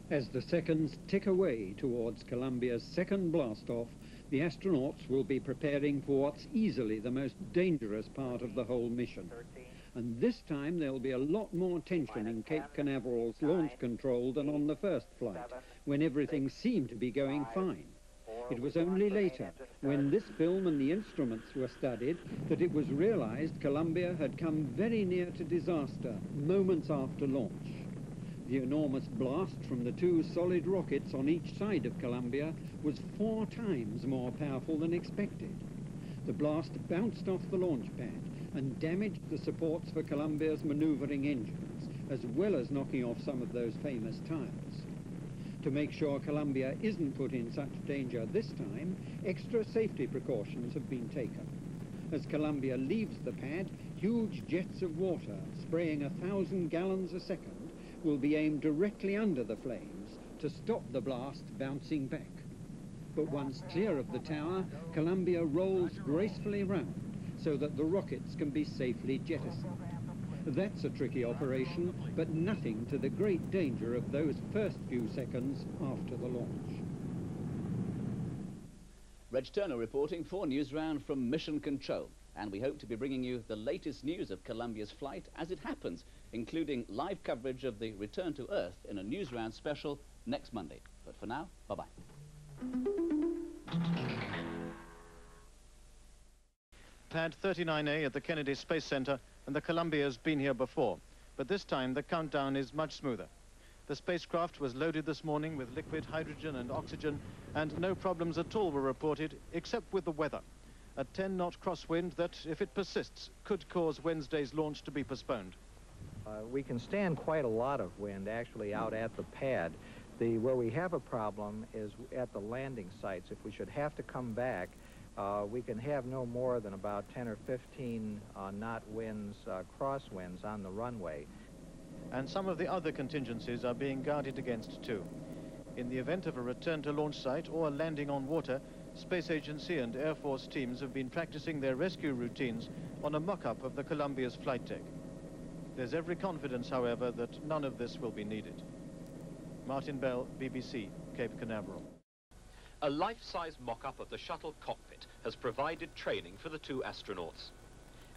As the seconds tick away towards Columbia's second blast-off, the astronauts will be preparing for what's easily the most dangerous part of the whole mission. And this time there'll be a lot more tension in Cape Canaveral's launch control than on the first flight, when everything seemed to be going fine. It was only later, when this film and the instruments were studied, that it was realized Columbia had come very near to disaster moments after launch. The enormous blast from the two solid rockets on each side of Columbia was 4 times more powerful than expected. The blast bounced off the launch pad and damaged the supports for Columbia's maneuvering engines, as well as knocking off some of those famous tires. To make sure Columbia isn't put in such danger this time, extra safety precautions have been taken. As Columbia leaves the pad, huge jets of water, spraying 1,000 gallons a second, will be aimed directly under the flames to stop the blast bouncing back. But once clear of the tower, Columbia rolls gracefully round so that the rockets can be safely jettisoned. That's a tricky operation, but nothing to the great danger of those first few seconds after the launch. Reg Turner reporting for News Round from Mission Control. And we hope to be bringing you the latest news of Columbia's flight as it happens, including live coverage of the return to Earth in a News Round special next Monday. But for now, bye-bye. Pad 39A at the Kennedy Space Center, and the Columbia's been here before. But this time, the countdown is much smoother. The spacecraft was loaded this morning with liquid hydrogen and oxygen, and no problems at all were reported, except with the weather. A 10-knot crosswind that, if it persists, could cause Wednesday's launch to be postponed. We can stand quite a lot of wind actually out at the pad. Where we have a problem is at the landing sites. If we should have to come back, we can have no more than about 10 or 15 knot winds, crosswinds on the runway. And some of the other contingencies are being guarded against too. In the event of a return to launch site or landing on water, Space Agency and Air Force teams have been practicing their rescue routines on a mock-up of the Columbia's flight deck. There's every confidence, however, that none of this will be needed. Martin Bell, BBC, Cape Canaveral. A life-size mock-up of the shuttle cockpit has provided training for the 2 astronauts.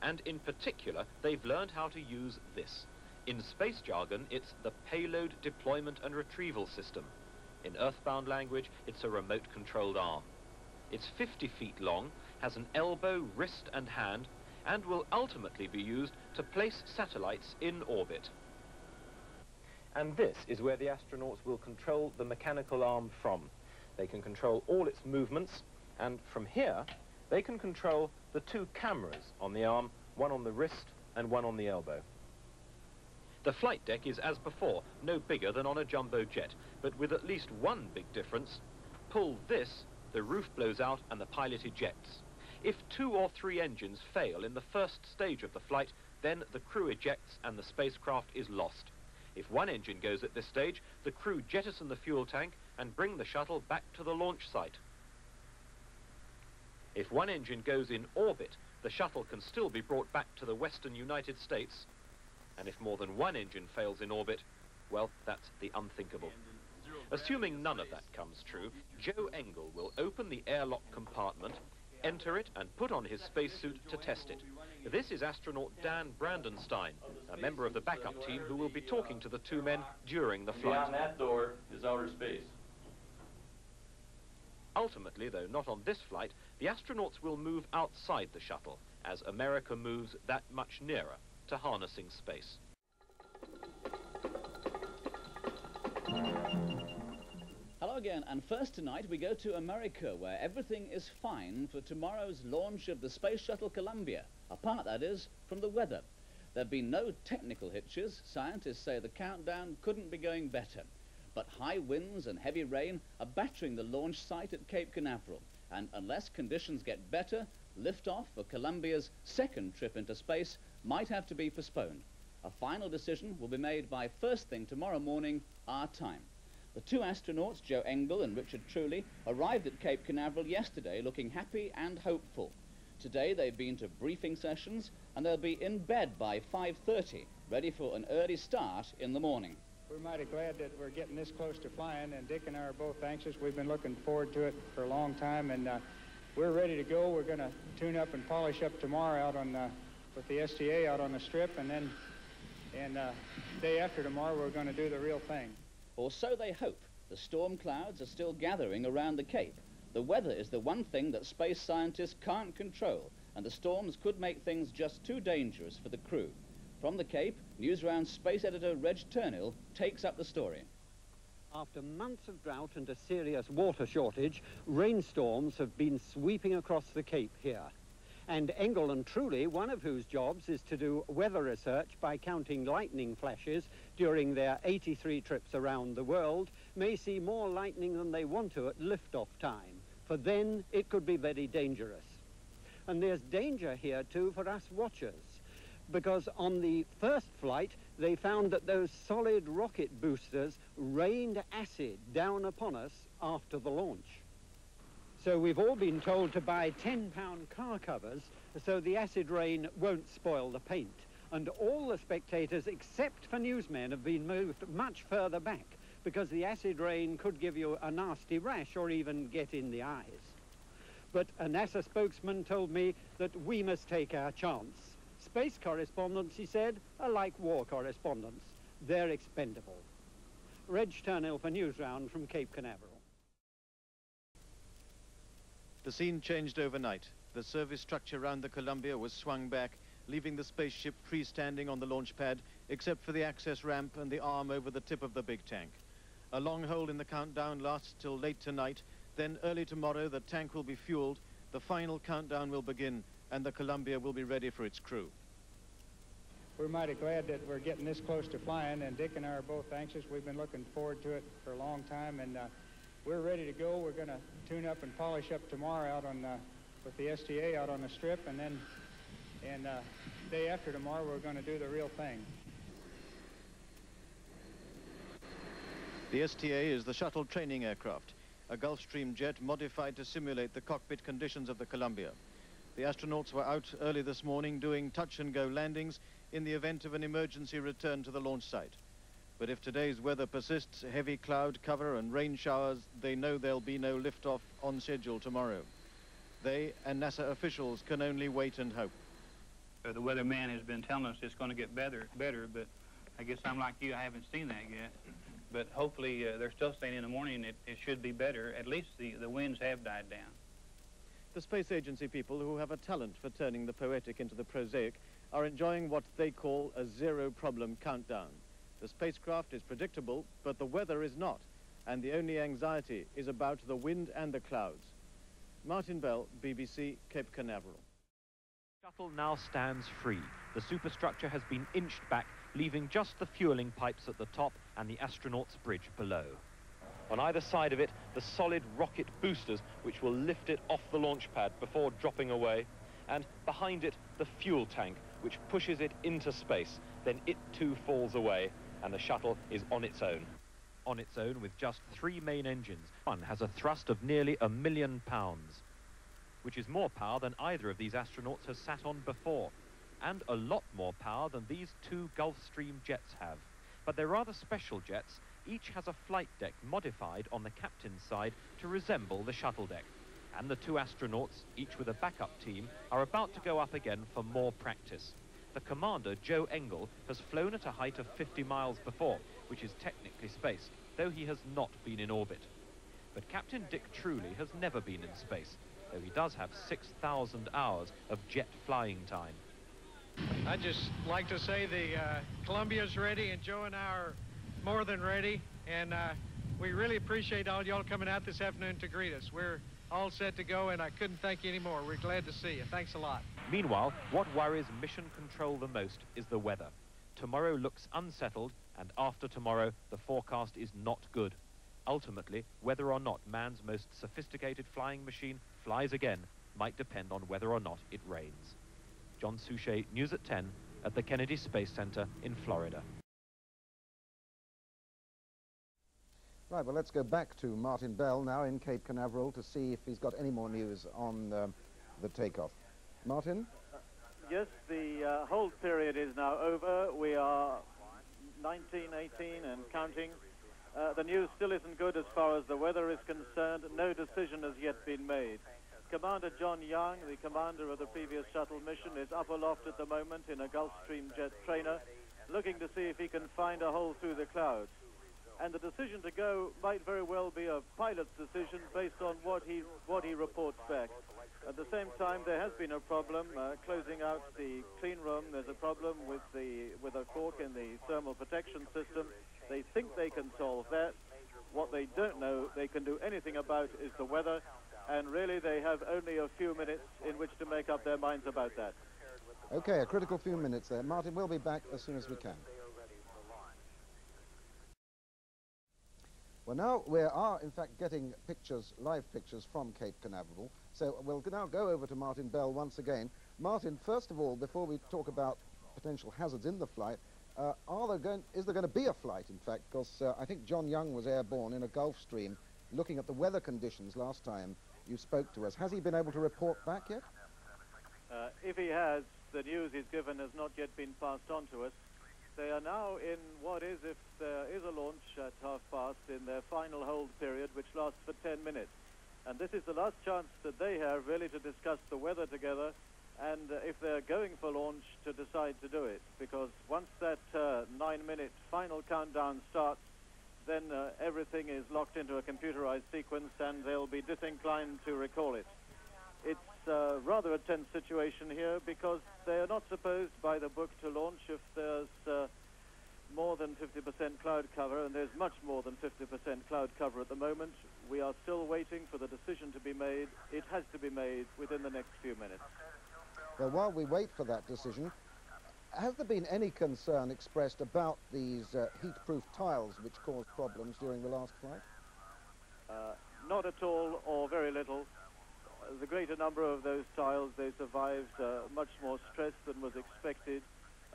And in particular, they've learned how to use this. In space jargon, it's the Payload Deployment and Retrieval System. In Earthbound language, it's a remote-controlled arm. It's 50 feet long, has an elbow, wrist and hand, and will ultimately be used to place satellites in orbit. And this is where the astronauts will control the mechanical arm from. They can control all its movements, and from here, they can control the 2 cameras on the arm, one on the wrist and one on the elbow. The flight deck is, as before, no bigger than on a jumbo jet, but with at least one big difference. Pull this, the roof blows out and the pilot ejects. If 2 or 3 engines fail in the first stage of the flight, then the crew ejects and the spacecraft is lost. If one engine goes at this stage, the crew jettison the fuel tank and bring the shuttle back to the launch site. If one engine goes in orbit, the shuttle can still be brought back to the western United States. And if more than one engine fails in orbit, well, that's the unthinkable. Assuming none of that comes true, Joe Engel will open the airlock compartment, enter it and put on his spacesuit to test it. This is astronaut Dan Brandenstein, a member of the backup team who will be talking to the 2 men during the flight. Beyond that door is outer space. Ultimately, though not on this flight, the astronauts will move outside the shuttle as America moves that much nearer to harnessing space. Hello again, and first tonight we go to America, where everything is fine for tomorrow's launch of the Space Shuttle Columbia, apart, that is, from the weather. There have been no technical hitches. Scientists say the countdown couldn't be going better. But high winds and heavy rain are battering the launch site at Cape Canaveral, and unless conditions get better, liftoff for Columbia's second trip into space might have to be postponed. A final decision will be made by first thing tomorrow morning, our time. The 2 astronauts, Joe Engel and Richard Truly, arrived at Cape Canaveral yesterday looking happy and hopeful. Today they've been to briefing sessions and they'll be in bed by 5:30, ready for an early start in the morning. We're mighty glad that we're getting this close to flying, and Dick and I are both anxious. We've been looking forward to it for a long time, and we're ready to go. We're going to tune up and polish up tomorrow out on with the STA out on the strip, and then day after tomorrow we're going to do the real thing. Or so they hope. The storm clouds are still gathering around the Cape. The weather is the one thing that space scientists can't control, and the storms could make things just too dangerous for the crew. From the Cape, Newsround space editor Reg Turnhill takes up the story. After months of drought and a serious water shortage, rainstorms have been sweeping across the Cape here. And Engel and Truly, one of whose jobs is to do weather research by counting lightning flashes during their 83 trips around the world, may see more lightning than they want to at liftoff time, for then it could be very dangerous. And there's danger here too for us watchers, because on the first flight they found that those solid rocket boosters rained acid down upon us after the launch. So we've all been told to buy 10-pound car covers so the acid rain won't spoil the paint. And all the spectators, except for newsmen, have been moved much further back because the acid rain could give you a nasty rash or even get in the eyes. But a NASA spokesman told me that we must take our chance. Space correspondents, he said, are like war correspondents. They're expendable. Reg Turnhill for Newsround from Cape Canaveral. The scene changed overnight. The service structure around the Columbia was swung back, leaving the spaceship freestanding on the launch pad, except for the access ramp and the arm over the tip of the big tank. A long hold in the countdown lasts till late tonight. Then early tomorrow, the tank will be fueled, the final countdown will begin, and the Columbia will be ready for its crew. We're mighty glad that we're getting this close to flying, and Dick and I are both anxious. We've been looking forward to it for a long time, and we're ready to go. We're going to tune up and polish up tomorrow out on with the STA out on the strip, and then day after tomorrow we're going to do the real thing. The STA is the shuttle training aircraft, a Gulfstream jet modified to simulate the cockpit conditions of the Columbia. The astronauts were out early this morning doing touch-and-go landings in the event of an emergency return to the launch site. But if today's weather persists, heavy cloud cover and rain showers, they know there'll be no liftoff on schedule tomorrow. They and NASA officials can only wait and hope. The weatherman has been telling us it's going to get better, but I guess I'm like you, I haven't seen that yet. But hopefully they're still saying in the morning it should be better. At least the winds have died down. The space agency people, who have a talent for turning the poetic into the prosaic, are enjoying what they call a zero-problem countdown. The spacecraft is predictable, but the weather is not, and the only anxiety is about the wind and the clouds. Martin Bell, BBC, Cape Canaveral. The shuttle now stands free. The superstructure has been inched back, leaving just the fueling pipes at the top and the astronauts' bridge below. On either side of it, the solid rocket boosters, which will lift it off the launch pad before dropping away, and behind it, the fuel tank, which pushes it into space. Then it too falls away, and the shuttle is on its own. On its own with just 3 main engines. One has a thrust of nearly 1 million pounds, which is more power than either of these astronauts has sat on before, and a lot more power than these 2 Gulfstream jets have. But they're rather special jets. Each has a flight deck modified on the captain's side to resemble the shuttle deck. And the 2 astronauts, each with a backup team, are about to go up again for more practice. The commander, Joe Engel, has flown at a height of 50 miles before, which is technically space, though he has not been in orbit. But Captain Dick Truly has never been in space, though he does have 6,000 hours of jet flying time. I'd just like to say the Columbia's ready, and Joe and I are more than ready, and we really appreciate all y'all coming out this afternoon to greet us. We're all set to go, and I couldn't thank you anymore. We're glad to see you. Thanks a lot. Meanwhile, what worries Mission Control the most is the weather. Tomorrow looks unsettled, and after tomorrow, the forecast is not good. Ultimately, whether or not man's most sophisticated flying machine flies again might depend on whether or not it rains. John Suchet, News at 10, at the Kennedy Space Center in Florida. Right, well, let's go back to Martin Bell now in Cape Canaveral to see if he's got any more news on the takeoff. Martin? Yes, the hold period is now over. We are 19, 18 and counting. The news still isn't good as far as the weather is concerned. No decision has yet been made. Commander John Young, the commander of the previous shuttle mission, is up aloft at the moment in a Gulfstream jet trainer, looking to see if he can find a hole through the clouds. And the decision to go might very well be a pilot's decision based on what he reports back. At the same time, there has been a problem closing out the clean room. There's a problem with a cork in the thermal protection system. They think they can solve that. What they don't know they can do anything about is the weather, and really they have only a few minutes in which to make up their minds about that. Okay, a critical few minutes there. Martin, we'll be back as soon as we can. Well, now we are, in fact, getting pictures, live pictures from Cape Canaveral. So we'll now go over to Martin Bell once again. Martin, first of all, before we talk about potential hazards in the flight, is there going to be a flight, in fact? Because I think John Young was airborne in a Gulfstream looking at the weather conditions last time you spoke to us. Has he been able to report back yet? If he has, the news he's given has not yet been passed on to us. They are now in what is, if there is a launch at half-past, in their final hold period, which lasts for 10 minutes. And this is the last chance that they have, really, to discuss the weather together, and if they're going for launch, to decide to do it. Because once that 9-minute final countdown starts, then everything is locked into a computerized sequence, and they'll be disinclined to recall it. It's rather a tense situation here, because they are not supposed by the book to launch if there's more than 50% cloud cover, and there's much more than 50% cloud cover at the moment. We are still waiting for the decision to be made. It has to be made within the next few minutes. Well, while we wait for that decision, has there been any concern expressed about these heat-proof tiles which caused problems during the last flight? Not at all, or very little. The greater number of those tiles, they survived much more stress than was expected.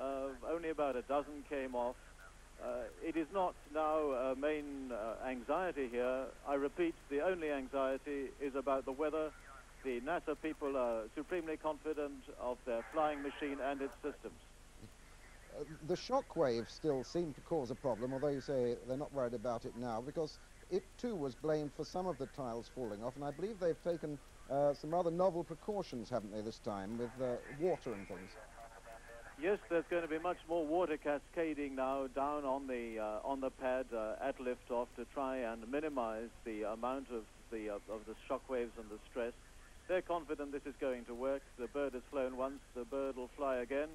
Only about a dozen came off. It is not now a main anxiety here. I repeat, the only anxiety is about the weather. The NASA people are supremely confident of their flying machine and its systems. The shock waves still seem to cause a problem, although you say they're not worried about it now, because it too was blamed for some of the tiles falling off, and I believe they've taken some rather novel precautions, haven't they, this time, with water and things? Yes, there's going to be much more water cascading now down on the pad at liftoff to try and minimize the amount of the shock waves and the stress. They're confident this is going to work. The bird has flown once, the bird will fly again.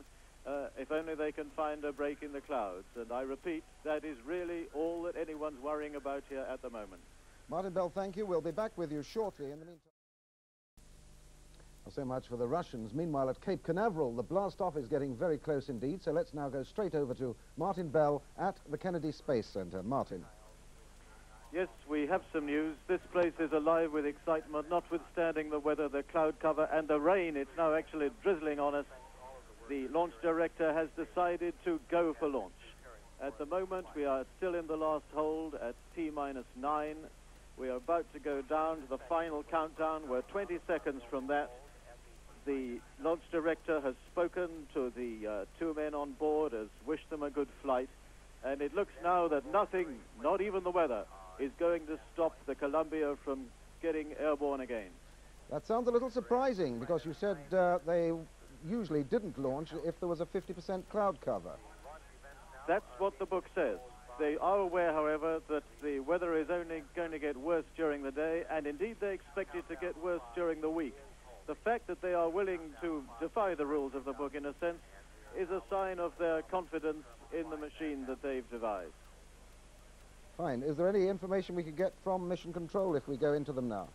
If only they can find a break in the clouds. And I repeat, that is really all that anyone's worrying about here at the moment. Martin Bell, thank you. We'll be back with you shortly. In the meantime... So much for the Russians. Meanwhile, at Cape Canaveral, the blast-off is getting very close indeed. So let's now go straight over to Martin Bell at the Kennedy Space Center. Martin. Yes, we have some news. This place is alive with excitement, notwithstanding the weather, the cloud cover, and the rain. It's now actually drizzling on us. The launch director has decided to go for launch. At the moment, we are still in the last hold at T-9. We are about to go down to the final countdown. We're 20 seconds from that. The launch director has spoken to the two men on board, has wished them a good flight, and it looks now that nothing, not even the weather, is going to stop the Columbia from getting airborne again. That sounds a little surprising, because you said they usually didn't launch if there was a 50% cloud cover. That's what the book says. They are aware, however, that the weather is only going to get worse during the day, and indeed they expect it to get worse during the week. The fact that they are willing to defy the rules of the book, in a sense, is a sign of their confidence in the machine that they've devised. Fine. Is there any information we could get from Mission Control if we go into them now?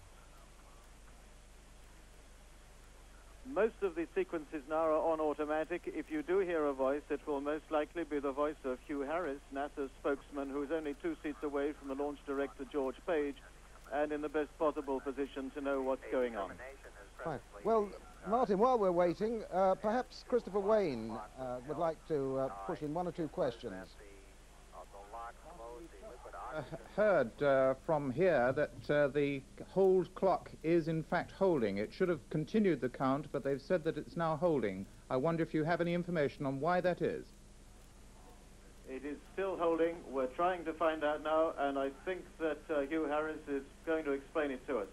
Most of the sequences now are on automatic. If you do hear a voice, it will most likely be the voice of Hugh Harris, NASA's spokesman, who is only 2 seats away from the launch director, George Page, and in the best possible position to know what's going on. Right. Well, Martin, while we're waiting, perhaps Christopher Wayne would like to push in 1 or 2 questions. Heard from here that the hold clock is in fact holding. It should have continued the count, but they've said that it's now holding. I wonder if you have any information on why that is. It is still holding. We're trying to find out now, and I think that Hugh Harris is going to explain it to us.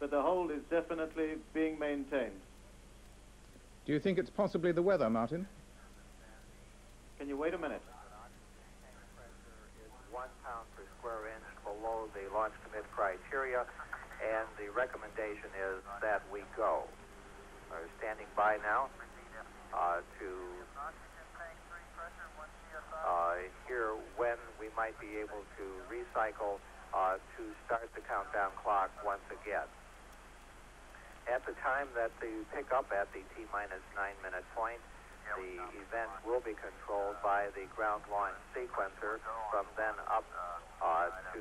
But the hold is definitely being maintained. Do you think it's possibly the weather, Martin? Can you wait a minute? 1 pound per square inch below the launch commit criteria, and the recommendation is that we go. We're standing by now to hear when we might be able to recycle to start the countdown clock once again. At the time that you pick up at the T-minus 9-minute point, the event will be controlled by the ground launch sequencer from then up to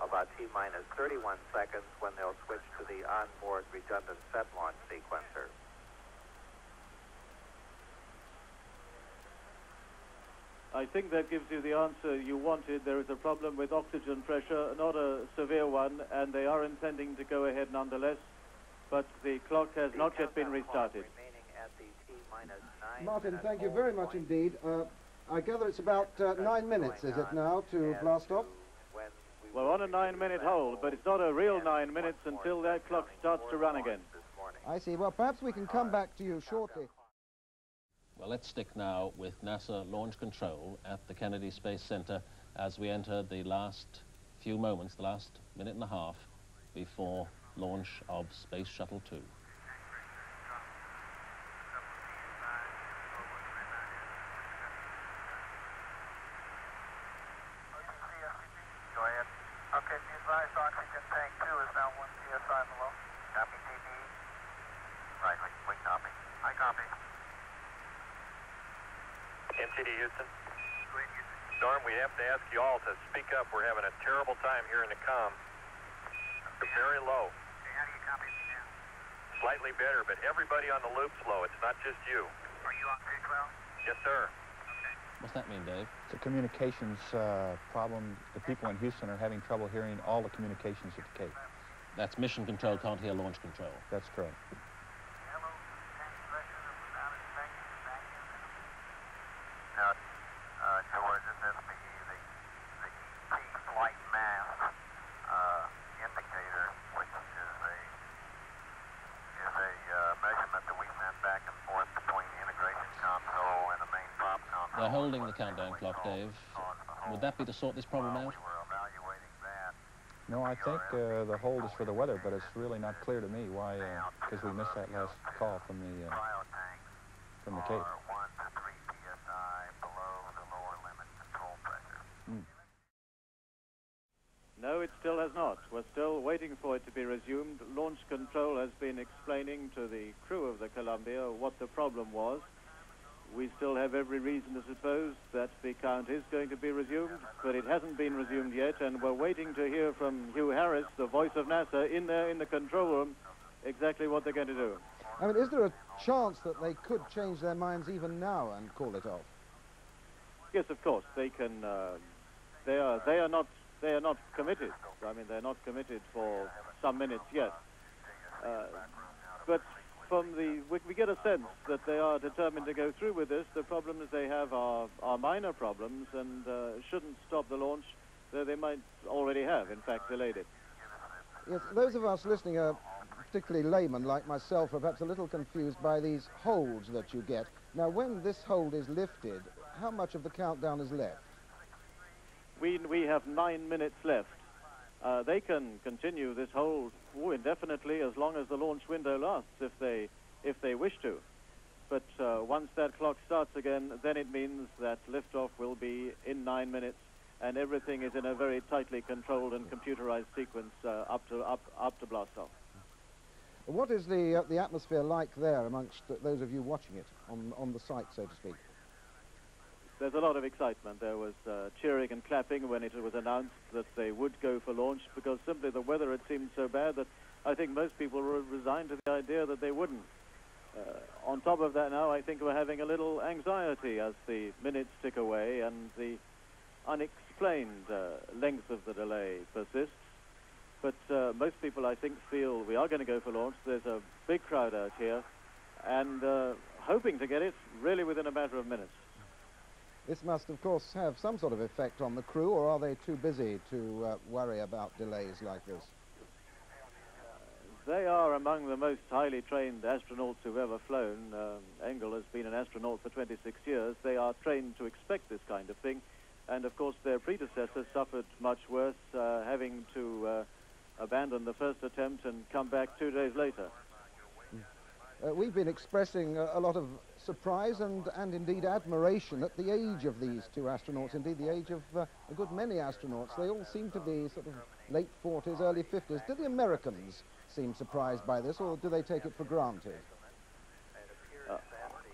about T-minus 31 seconds when they'll switch to the onboard redundant set launch sequencer. I think that gives you the answer you wanted. There is a problem with oxygen pressure, not a severe one, and they are intending to go ahead nonetheless, but the clock has not yet been restarted. Martin, thank you very much indeed. I gather it's about 9 minutes, is it now, to blast off? We're on a 9-minute hold, but it's not a real 9 minutes until that clock starts to run again. I see. Well, perhaps we can come back to you shortly. Well, let's stick now with NASA Launch Control at the Kennedy Space Center as we enter the last few moments, the last minute and a half before launch of Space Shuttle 2. Go ahead. Okay, be advised, oxygen tank 2 is now 1 psi below. Copy, TP. Right, we copy. I copy. NCD Houston. Norm, we have to ask you all to speak up. We're having a terrible time here in the comm. They're very low. Okay, how do you copy me now? Slightly better, but everybody on the loop's low. It's not just you. Are you on K-12? Yes, sir. What's that mean, Dave? It's a communications problem. The people in Houston are having trouble hearing all the communications at the Cape. That's mission control, can't hear launch control. That's correct. Now, George, this is the ET flight mass indicator, which is a measurement that we send back and forth between the integration console and the main prop console. They're holding the countdown clock, Dave. Would that be to sort this problem out? No, I think the hold is for the weather, but it's really not clear to me why, because we missed that last call from the Cape. 1 to 3 psi below the lower limit control pressure. No, it still has not. We're still waiting for it to be resumed. Launch control has been explaining to the crew of the Columbia what the problem was. We still have every reason to suppose that the count is going to be resumed, but it hasn't been resumed yet, and we're waiting to hear from Hugh Harris, the voice of NASA, in there in the control room, exactly what they're going to do. I mean, is there a chance that they could change their minds even now and call it off? Yes, of course, they can. They are not committed. I mean, they're not committed for some minutes yet. But from we get a sense that they are determined to go through with this. The problems they have are minor problems and shouldn't stop the launch, though they might already have, in fact, delayed it. Yes, those of us listening are particularly laymen like myself are perhaps a little confused by these holds that you get. Now, when this hold is lifted, how much of the countdown is left? We have 9 minutes left. They can continue this hold indefinitely as long as the launch window lasts, if they wish to. But once that clock starts again, then it means that liftoff will be in 9 minutes, and everything is in a very tightly controlled and computerized sequence up to blast off. What is the atmosphere like there amongst those of you watching it on the site, so to speak? There's a lot of excitement. There was cheering and clapping when it was announced that they would go for launch, because simply the weather had seemed so bad that I think most people were resigned to the idea that they wouldn't. On top of that now, I think we're having a little anxiety as the minutes tick away and the unexplained length of the delay persists. But most people, I think, feel we are going to go for launch. There's a big crowd out here and hoping to get it really within a matter of minutes. This must, of course, have some sort of effect on the crew, or are they too busy to worry about delays like this? They are among the most highly trained astronauts who've ever flown. Engel has been an astronaut for 26 years. They are trained to expect this kind of thing. And, of course, their predecessors suffered much worse, having to abandon the first attempt and come back 2 days later. We've been expressing a lot of surprise and indeed admiration at the age of these two astronauts, indeed the age of a good many astronauts. They all seem to be sort of late 40s, early 50s. Do the Americans seem surprised by this, or do they take it for granted?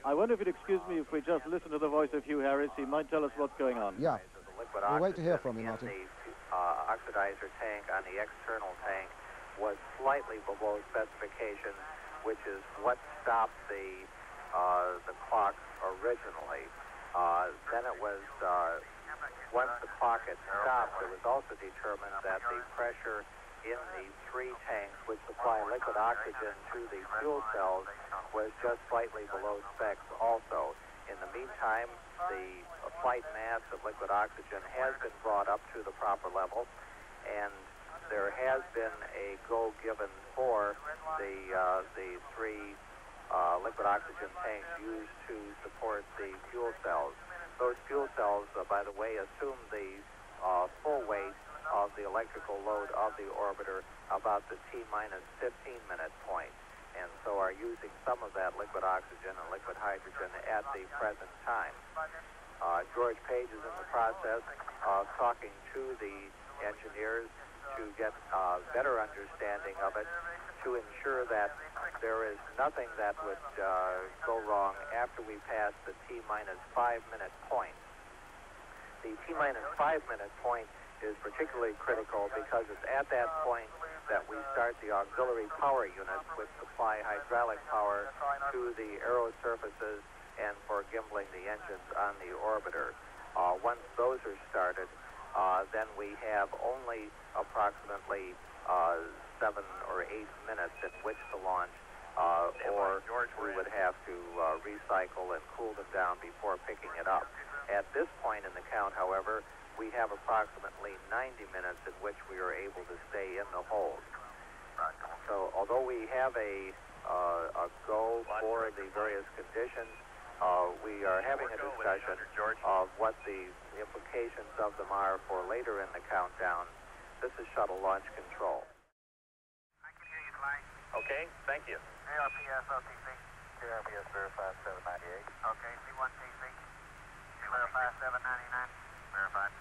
I wonder if you'd excuse me if we just listen to the voice of Hugh Harris. He might tell us what's going on. Yeah. We'll wait to hear from you, Martin. The oxidizer tank on the external tank was slightly below specifications, which is what stopped the clock originally. Then it was, once the clock had stopped, it was also determined that the pressure in the three tanks which supply liquid oxygen to the fuel cells was just slightly below specs also. In the meantime, the flight mass of liquid oxygen has been brought up to the proper level, and there has been a go given for the three liquid oxygen tanks used to support the fuel cells. Those fuel cells, by the way, assume the full weight of the electrical load of the orbiter about the T-minus 15-minute point, and so are using some of that liquid oxygen and liquid hydrogen at the present time. George Page is in the process of talking to the engineers to get a better understanding of it, to ensure that there is nothing that would go wrong after we pass the T-minus 5-minute point. The T-minus 5-minute point is particularly critical because it's at that point that we start the auxiliary power units, which supply hydraulic power to the aero surfaces and for gimbling the engines on the orbiter. Once those are started, then we have only approximately 7 or 8 minutes in which to launch, or we would have to recycle and cool them down before picking it up. At this point in the count, however, we have approximately 90 minutes in which we are able to stay in the hold. So although we have a go for the various conditions, we are having a discussion of what the implications of them are for later in the countdown. This is Shuttle Launch Control. I can hear you, Clyde. Okay, thank you. ARPS OTC. ARPS verified 798. Okay, C1TC. Verified 799. Verified.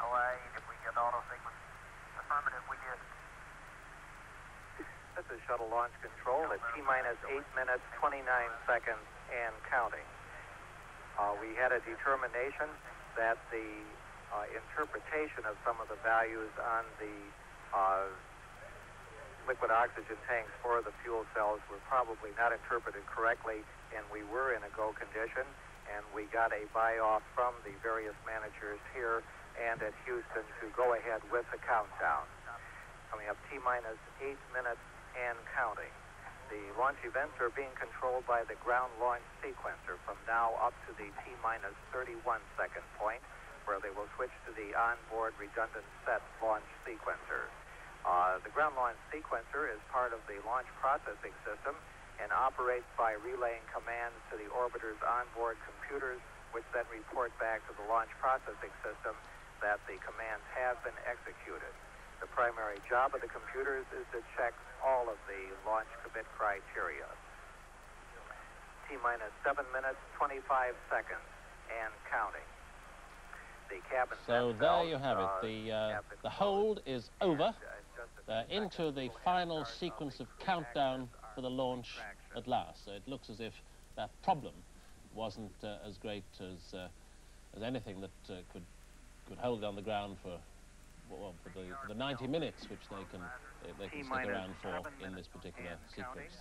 Away, if we get auto sequence. Affirmative, we did. This is Shuttle Launch Control at T-minus 8 minutes, 29 seconds, and counting. We had a determination that the interpretation of some of the values on the liquid oxygen tanks for the fuel cells were probably not interpreted correctly, and we were in a go condition, and we got a buy-off from the various managers here and at Houston to go ahead with the countdown. Coming up T-minus 8 minutes and counting. The launch events are being controlled by the ground launch sequencer from now up to the T-minus 31 second point, where they will switch to the onboard redundant set launch sequencer. The ground launch sequencer is part of the launch processing system and operates by relaying commands to the orbiter's onboard computers, which then report back to the launch processing system that the commands have been executed. The primary job of the computers is to check all of the launch commit criteria. T-minus 7 minutes, 25 seconds, and counting. The cabin so there you have it. The hold is over. Into the final sequence of countdown for the launch at last. So it looks as if that problem wasn't as great as anything that could hold it on the ground for the 90 minutes which they can stick around for in this particular sequence.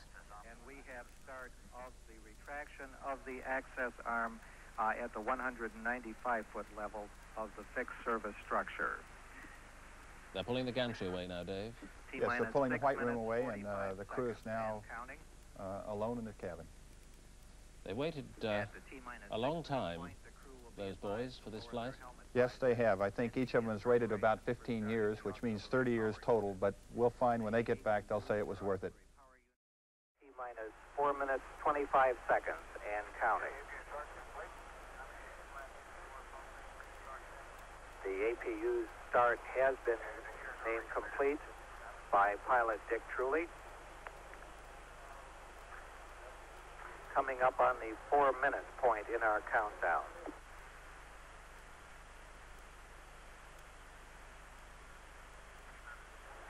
And we have start of the retraction of the access arm at the 195-foot level of the fixed service structure. They're pulling the gantry away now, Dave. Yes, they're pulling the white room away, and the crew is now alone in their cabin. They waited a long time, those boys, for this flight. Yes, they have. I think each of them is rated about 15 years, which means 30 years total, but we'll find when they get back, they'll say it was worth it. T-minus 4 minutes, 25 seconds, and counting. The APU's start has been named complete by pilot Dick Truly. Coming up on the 4 minute point in our countdown.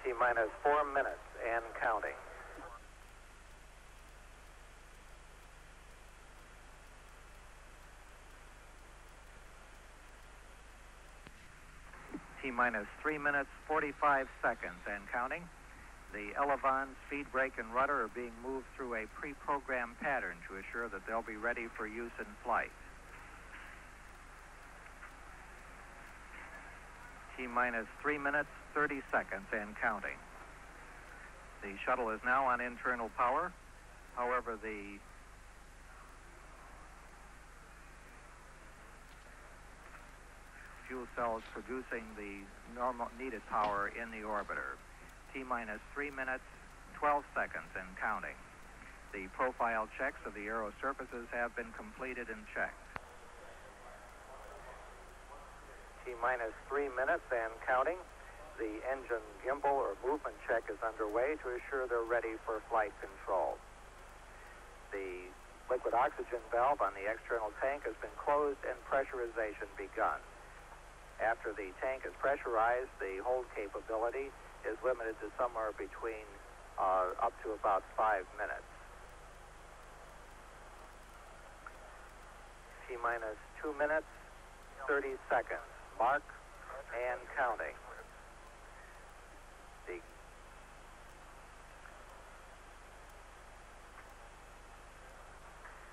T-minus 4 minutes and counting. T-minus 3 minutes, 45 seconds and counting. The elevons, feed brake, and rudder are being moved through a pre-programmed pattern to assure that they'll be ready for use in flight. T-minus 3 minutes, 30 seconds and counting. The shuttle is now on internal power. However, the fuel cells producing the normal needed power in the orbiter. T-minus 3 minutes, 12 seconds and counting. The profile checks of the aero surfaces have been completed and checked. T-minus 3 minutes and counting. The engine gimbal or movement check is underway to assure they're ready for flight control. The liquid oxygen valve on the external tank has been closed and pressurization begun. After the tank is pressurized, the hold capability is limited to somewhere between up to about 5 minutes. T-minus 2 minutes, 30 seconds. Mark and counting.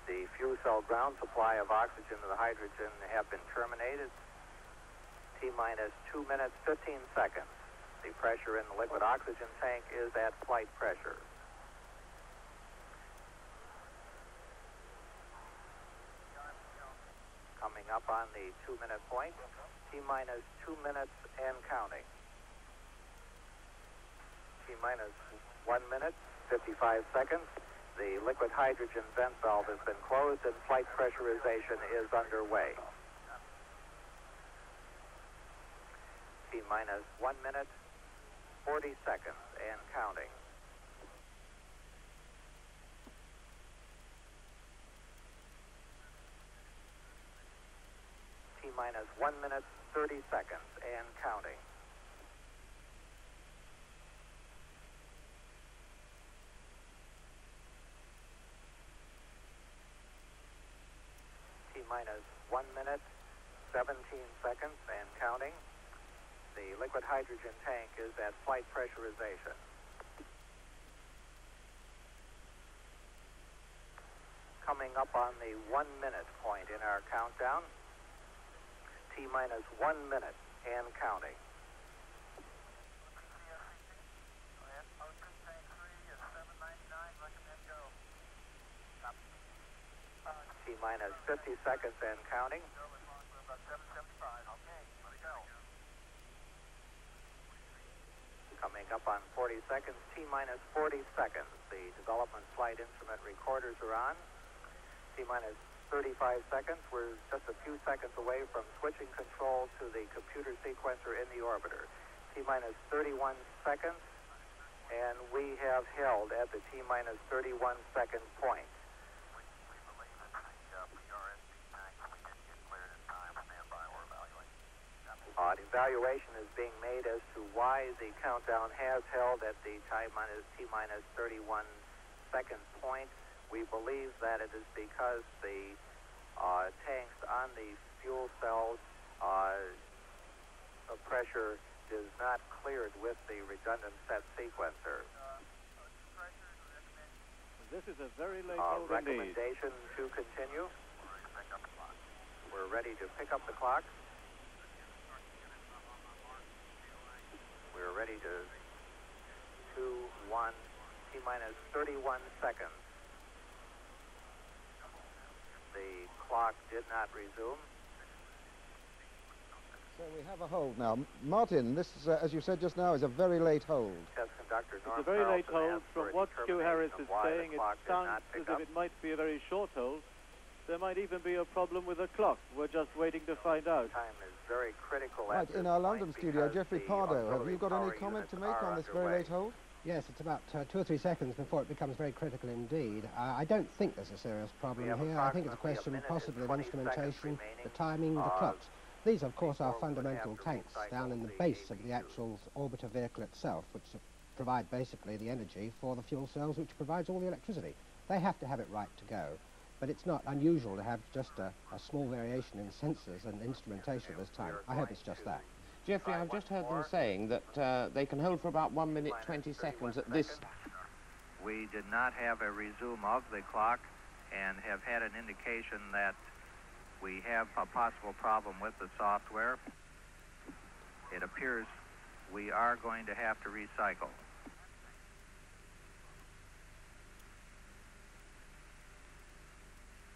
The fuel cell ground supply of oxygen to the hydrogen have been terminated. T-minus 2 minutes, 15 seconds. The pressure in the liquid oxygen tank is at flight pressure. Coming up on the 2 minute point, T-minus 2 minutes and counting. T-minus 1 minute, 55 seconds. The liquid hydrogen vent valve has been closed and flight pressurization is underway. T-minus 1 minute, 40 seconds and counting. T-minus 1 minute, 30 seconds and counting. T-minus 1 minute, 17 seconds and counting. The liquid hydrogen tank is at flight pressurization. Coming up on the 1 minute point in our countdown. T-minus 1 minute and counting. T-minus 50 seconds and counting. Coming up on 40 seconds, T-minus 40 seconds. The development flight instrument recorders are on. T-minus 35 seconds. We're just a few seconds away from switching control to the computer sequencer in the orbiter. T-minus 31 seconds, and we have held at the T-minus 31 second point. An evaluation is being made as to why the countdown has held at the T-minus 31 second point. We believe that it is because the tanks on the fuel cells pressure is not cleared with the redundant set sequencer. This is a very late hold indeed. Recommendation to continue. We're ready to pick up the clock. We're ready to 2-1, T-minus 31 seconds. the clock did not resume. So we have a hold now. Martin, this, as you said just now, is a very late hold. Test conductor Norm It's a very late Carlson hold. asked From for a what Stu Harris determination is of why the saying, it clock did sounds not pick as if up. it might be a very short hold. There might even be a problem with the clock. We're just waiting to find out. Time is very critical. Right, in our London studio, Geoffrey Pardo, have you got any comment to make on this very late hold? Yes, it's about 2 or 3 seconds before it becomes very critical indeed. I don't think there's a serious problem here. I think it's a question possibly of instrumentation, the timing, the clocks. These, of course, are fundamental tanks down in the base of the actual orbiter vehicle itself, which provide basically the energy for the fuel cells, which provides all the electricity. They have to have it right to go. But it's not unusual to have just a small variation in sensors and instrumentation at this time. I hope it's just that. Geoffrey, I've just heard them saying that they can hold for about 1 minute 20 seconds at this. We did not have a resume of the clock and have had an indication that we have a possible problem with the software. It appears we are going to have to recycle.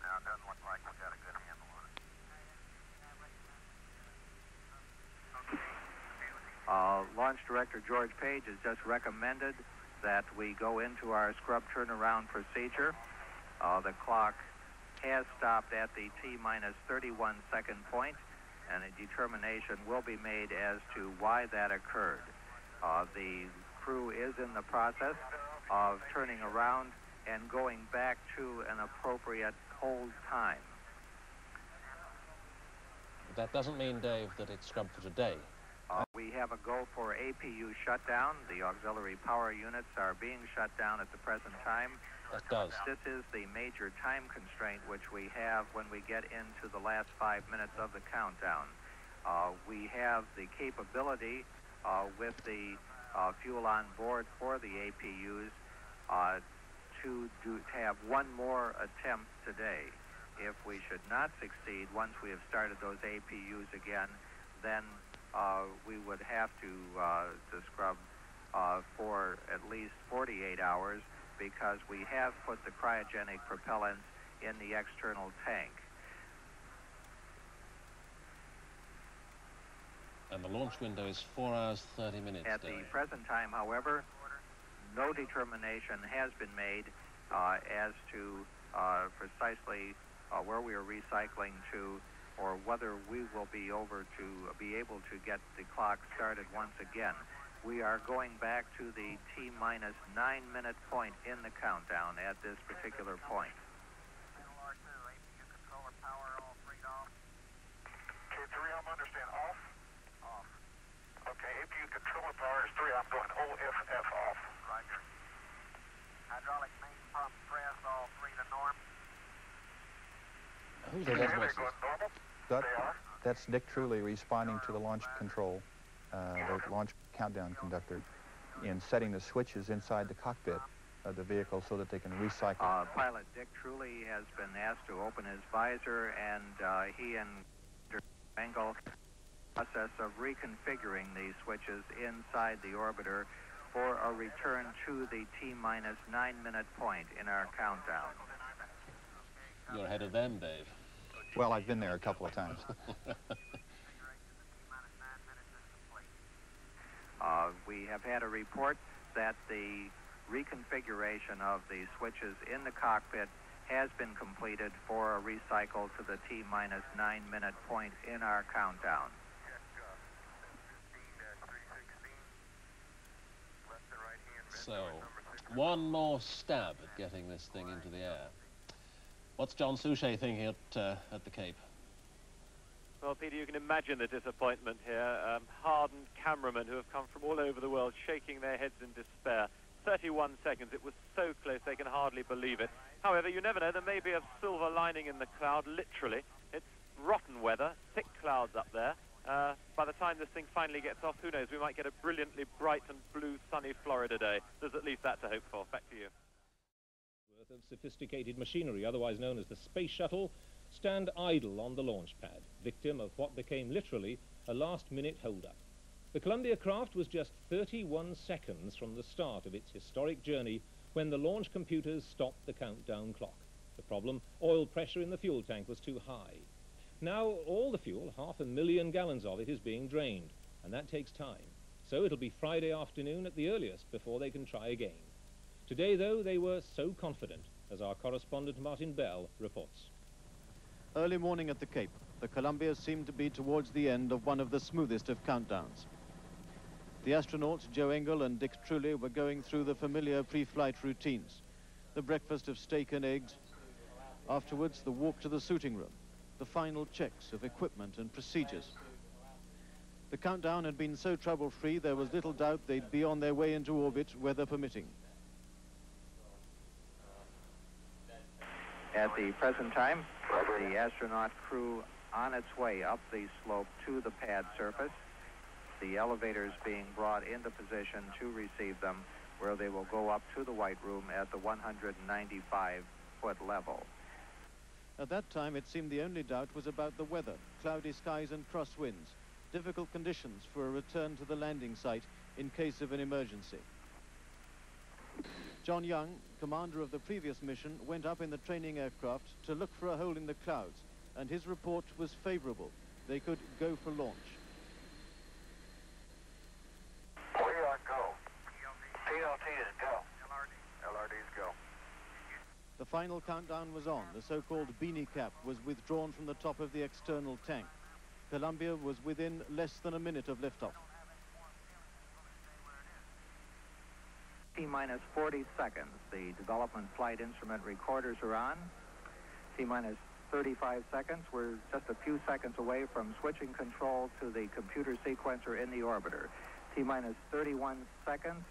Now, it doesn't look like we've got a good handle on it. Launch Director George Page has just recommended that we go into our scrub turnaround procedure. The clock has stopped at the T-minus 31 second point, and a determination will be made as to why that occurred. The crew is in the process of turning around and going back to an appropriate hold time. That doesn't mean, Dave, that it's scrubbed for today. We have a go for APU shutdown. The auxiliary power units are being shut down at the present time. It does. This is the major time constraint which we have when we get into the last 5 minutes of the countdown. We have the capability with the fuel on board for the APUs to have one more attempt today. If we should not succeed once we have started those APUs again, then we would have to scrub for at least 48 hours, because we have put the cryogenic propellants in the external tank. And the launch window is 4 hours, 30 minutes. At the present time, however, no determination has been made as to precisely where we are recycling to, or whether we will be able to get the clock started once again. We are going back to the T-minus 9 minute point in the countdown at this particular point. K3, I'm understand off? Off. Okay, APU controller power is 3. I'm doing OFF off. Roger. Hydraulic main pump press, all 3 to norm. That's Dick Truly responding to the launch control, the launch countdown conductor, in setting the switches inside the cockpit of the vehicle so that they can recycle. Pilot Dick Truly has been asked to open his visor, and he and Engel process of reconfiguring the switches inside the orbiter for a return to the T-minus 9 minute point in our countdown. You're ahead of them, Dave. Well, I've been there a couple of times. We have had a report that the reconfiguration of the switches in the cockpit has been completed for a recycle to the T-minus 9 minute point in our countdown. So, one more stab at getting this thing into the air. What's John Suchet thinking at the Cape? Well, Peter, you can imagine the disappointment here. Hardened cameramen who have come from all over the world shaking their heads in despair. 31 seconds. It was so close they can hardly believe it. However, you never know. There may be a silver lining in the cloud, literally. It's rotten weather, thick clouds up there. By the time this thing finally gets off, who knows, we might get a brilliantly bright and blue, sunny Florida day. There's at least that to hope for. Back to you. Of sophisticated machinery, otherwise known as the Space Shuttle, stand idle on the launch pad, victim of what became literally a last-minute hold-up. The Columbia craft was just 31 seconds from the start of its historic journey when the launch computers stopped the countdown clock. The problem, oil pressure in the fuel tank was too high. Now all the fuel, 500,000 gallons of it, is being drained, and that takes time. So it'll be Friday afternoon at the earliest before they can try again. Today, though, they were so confident, as our correspondent Martin Bell reports. Early morning at the Cape, the Columbia seemed to be towards the end of one of the smoothest of countdowns. The astronauts, Joe Engle and Dick Truly, were going through the familiar pre-flight routines. The breakfast of steak and eggs. Afterwards, the walk to the suiting room. The final checks of equipment and procedures. The countdown had been so trouble-free, there was little doubt they'd be on their way into orbit, weather permitting. At the present time, the astronaut crew on its way up the slope to the pad surface. The elevators being brought into position to receive them, where they will go up to the White Room at the 195-foot level. At that time, it seemed the only doubt was about the weather, cloudy skies and crosswinds, difficult conditions for a return to the landing site in case of an emergency. John Young, commander of the previous mission, went up in the training aircraft to look for a hole in the clouds, and his report was favorable. They could go for launch. We are go. PLT is go. LRD's go. The final countdown was on. The so-called beanie cap was withdrawn from the top of the external tank. Columbia was within less than a minute of liftoff. T-minus 40 seconds. The development flight instrument recorders are on. T-minus 35 seconds. We're just a few seconds away from switching control to the computer sequencer in the orbiter. T-minus 31 seconds.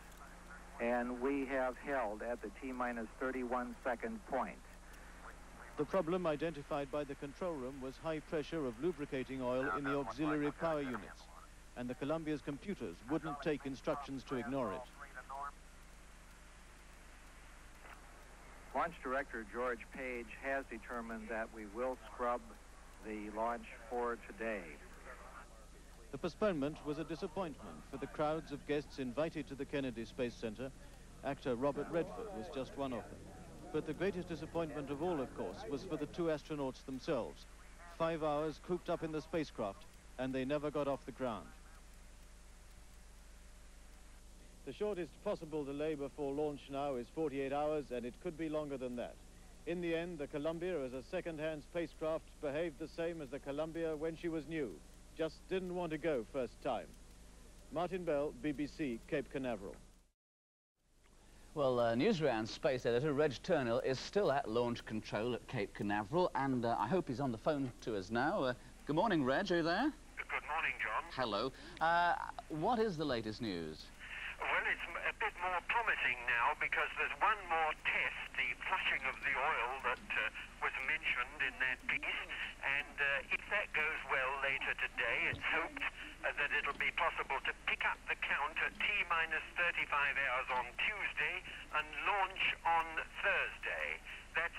And we have held at the T-minus 31 second point. The problem identified by the control room was high pressure of lubricating oil in the auxiliary power units, and the Columbia's computers wouldn't take instructions to ignore it. Launch Director George Page has determined that we will scrub the launch for today. The postponement was a disappointment for the crowds of guests invited to the Kennedy Space Center. Actor Robert Redford was just one of them. But the greatest disappointment of all, of course, was for the two astronauts themselves. 5 hours cooped up in the spacecraft, and they never got off the ground. The shortest possible delay before launch now is 48 hours, and it could be longer than that. In the end, the Columbia, as a second-hand spacecraft, behaved the same as the Columbia when she was new. Just didn't want to go first time. Martin Bell, BBC, Cape Canaveral. Well, Newsround space editor Reg Turnhill is still at launch control at Cape Canaveral, and I hope he's on the phone to us now. Good morning, Reg. Are you there? Good morning, John. Hello. What is the latest news? Well, it's a bit more promising now because there's one more test, the flushing of the oil that was mentioned in that piece, and if that goes well later today, it's hoped that it'll be possible to pick up the count at T-minus 35 hours on Tuesday and launch on Thursday. That's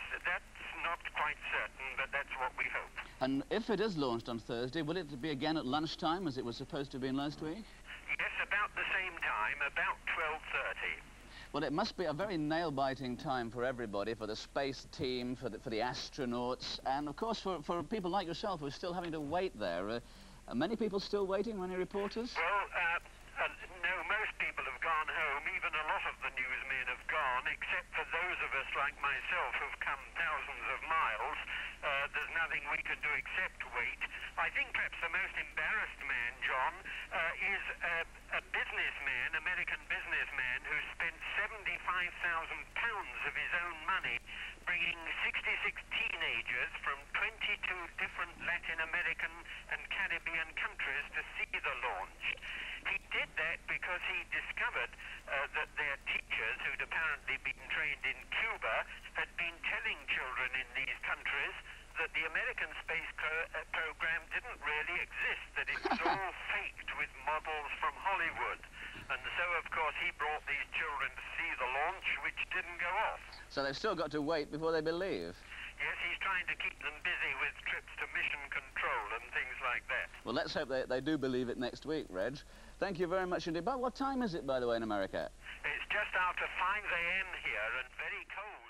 not quite certain, but that's what we hope. And if it is launched on Thursday, will it be again at lunchtime as it was supposed to be in last week? Yes, about the same time, about 12:30. Well, it must be a very nail-biting time for everybody, for the space team, for the astronauts, and of course for people like yourself who are still having to wait there. Are many people still waiting, many reporters? Well, no, most people have gone home. Even a lot of the newsmen have gone, except for those of us like myself who've come thousands of miles. There's nothing we can do except wait. I think perhaps the most embarrassed man, John, is a businessman, American businessman, who spent £75,000 of his own money bringing 66 teenagers from 22 different Latin American and Caribbean countries to see the launch. He did that because he discovered that their teachers, who'd apparently been trained in Cuba, had been telling children in these countries that the American space program didn't really exist, that it was all faked with models from Hollywood. And so, of course, he brought these children to see the launch, which didn't go off. So they've still got to wait before they believe? Yes, he's trying to keep them busy with trips to mission control and things like that. Well, let's hope they do believe it next week, Reg. Thank you very much indeed. But what time is it, by the way, in America? It's just after 5 a.m. here and very cold.